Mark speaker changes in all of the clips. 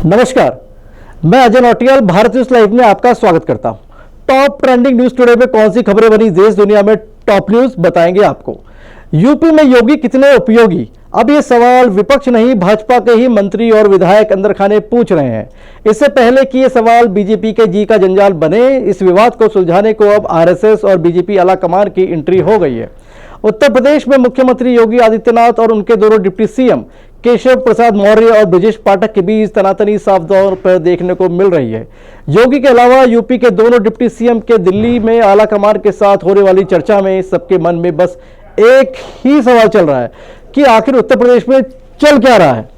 Speaker 1: नमस्कार, मैं Ajay Nautiyal Bharat news live में आपका स्वागत करता हूं। टॉप ट्रेंडिंग न्यूज टुडे में कौन सी खबरें बनी देश दुनिया में, टॉप न्यूज बताएंगे आपको। यूपी में योगी कितने उपयोगी, अब ये सवाल विपक्ष नहीं भाजपा के ही मंत्री और विधायक अंदर खाने पूछ रहे हैं। इससे पहले कि ये सवाल बीजेपी के जी का जंजाल बने, इस विवाद को सुलझाने को अब आरएसएस और बीजेपी आलाकमान की एंट्री हो गई है। उत्तर प्रदेश में मुख्यमंत्री योगी आदित्यनाथ और उनके दोनों डिप्टी सीएम केशव प्रसाद मौर्य और ब्रजेश पाठक के बीच तनातनी साफ तौर पर देखने को मिल रही है। योगी के अलावा यूपी के दोनों डिप्टी सीएम के दिल्ली में आलाकमान के साथ होने वाली चर्चा में सबके मन में बस एक ही सवाल चल रहा है कि आखिर उत्तर प्रदेश में चल क्या रहा है।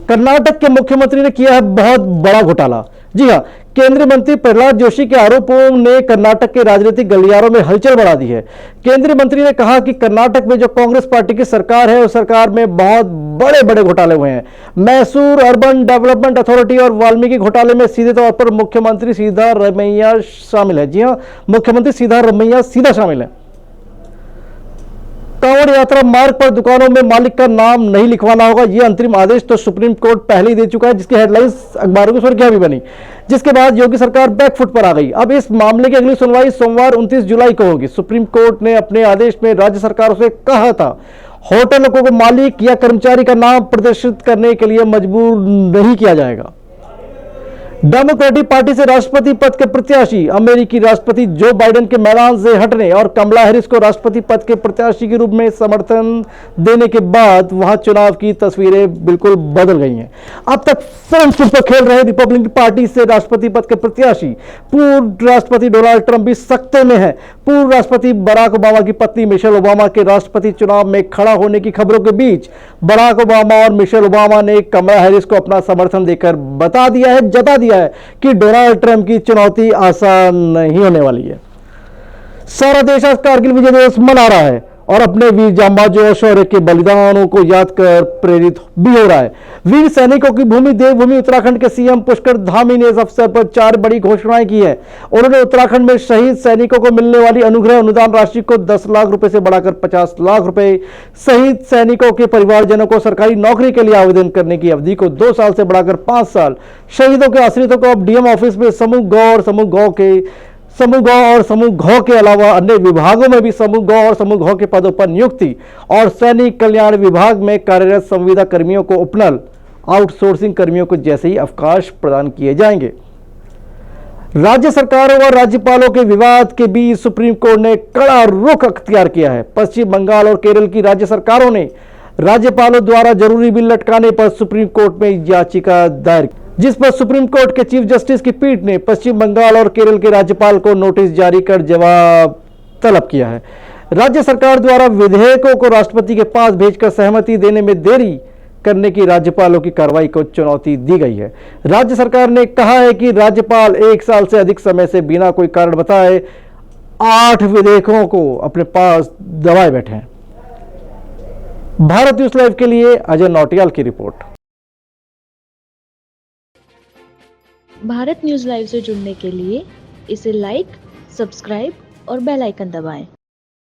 Speaker 1: कर्नाटक के मुख्यमंत्री ने किया है बहुत बड़ा घोटाला। जी हां, केंद्रीय मंत्री प्रहलाद जोशी के आरोपों ने कर्नाटक के राजनीतिक गलियारों में हलचल बढ़ा दी है। केंद्रीय मंत्री ने कहा कि कर्नाटक में जो कांग्रेस पार्टी की सरकार है, उस सरकार में बहुत बड़े बड़े घोटाले हुए हैं। मैसूर अर्बन डेवलपमेंट अथॉरिटी और वाल्मीकि घोटाले में सीधे तौर पर मुख्यमंत्री सिद्धारमैया शामिल है। जी हां, मुख्यमंत्री सिद्धारमैया सीधा शामिल है। कांवड़ यात्रा मार्ग पर दुकानों में मालिक का नाम नहीं लिखवाना होगा, यह अंतरिम आदेश तो सुप्रीम कोर्ट पहले ही दे चुका है, जिसकी हेडलाइंस अखबारों की सुर्खियां भी बनी, जिसके बाद योगी सरकार बैकफुट पर आ गई। अब इस मामले की अगली सुनवाई सोमवार 29 जुलाई को होगी। सुप्रीम कोर्ट ने अपने आदेश में राज्य सरकारों से कहा था होटलों को मालिक या कर्मचारी का नाम प्रदर्शित करने के लिए मजबूर नहीं किया जाएगा। डेमोक्रेटिक पार्टी से राष्ट्रपति पद के प्रत्याशी अमेरिकी राष्ट्रपति जो बाइडेन के मैदान से हटने और कमला हैरिस को राष्ट्रपति पद के प्रत्याशी के रूप में समर्थन देने के बाद वहां चुनाव की तस्वीरें बिल्कुल बदल गई हैं। अब तक फ्रंट फुट पर खेल रहे रिपब्लिकन पार्टी से राष्ट्रपति पद के प्रत्याशी पूर्व राष्ट्रपति डोनाल्ड ट्रंप भी सख्ते में है। पूर्व राष्ट्रपति बराक ओबामा की पत्नी मिशेल ओबामा के राष्ट्रपति चुनाव में खड़ा होने की खबरों के बीच बराक ओबामा और मिशेल ओबामा ने कमला हैरिस को अपना समर्थन देकर जता दिया है कि डोनाल्ड ट्रंप की चुनौती आसान नहीं होने वाली है। सारा देश आज कारगिल विजय दिवस मना रहा है और अपने वीर जांबाजों और शौर्य के बलिदानों को याद कर प्रेरित भी हो रहा है। वीर सैनिकों की भूमि देवभूमि उत्तराखंड के सीएम पुष्कर धामी ने इस अवसर पर 4 बड़ी घोषणाएं की है। उन्होंने उत्तराखंड में शहीद सैनिकों को मिलने वाली अनुग्रह अनुदान राशि को 10 लाख रुपए से बढ़ाकर 50 लाख रुपए, शहीद सैनिकों के परिवारजनों को सरकारी नौकरी के लिए आवेदन करने की अवधि को 2 साल से बढ़ाकर 5 साल, शहीदों के आश्रितों को अब डीएम ऑफिस में समूह गौ और समूह घ के अलावा अन्य विभागों में भी समूह गौ और समूह घ के पदों पर नियुक्ति और सैनिक कल्याण विभाग में कार्यरत संविदा कर्मियों को उपनल आउटसोर्सिंग कर्मियों को जैसे ही अवकाश प्रदान किए जाएंगे। राज्य सरकारों और राज्यपालों के विवाद के बीच सुप्रीम कोर्ट ने कड़ा रुख अख्तियार किया है। पश्चिम बंगाल और केरल की राज्य सरकारों ने राज्यपालों द्वारा जरूरी बिल लटकाने पर सुप्रीम कोर्ट में याचिका दायर की, जिस पर सुप्रीम कोर्ट के चीफ जस्टिस की पीठ ने पश्चिम बंगाल और केरल के राज्यपाल को नोटिस जारी कर जवाब तलब किया है। राज्य सरकार द्वारा विधेयकों को राष्ट्रपति के पास भेजकर सहमति देने में देरी करने की राज्यपालों की कार्रवाई को चुनौती दी गई है। राज्य सरकार ने कहा है कि राज्यपाल 1 साल से अधिक समय से बिना कोई कारण बताए 8 विधेयकों को अपने पास दबाए बैठे हैं। भारत न्यूज लाइव के लिए अजय नौटियाल की रिपोर्ट।
Speaker 2: भारत न्यूज लाइव से जुड़ने के लिए इसे लाइक, सब्सक्राइब और बेल आइकन दबाएं।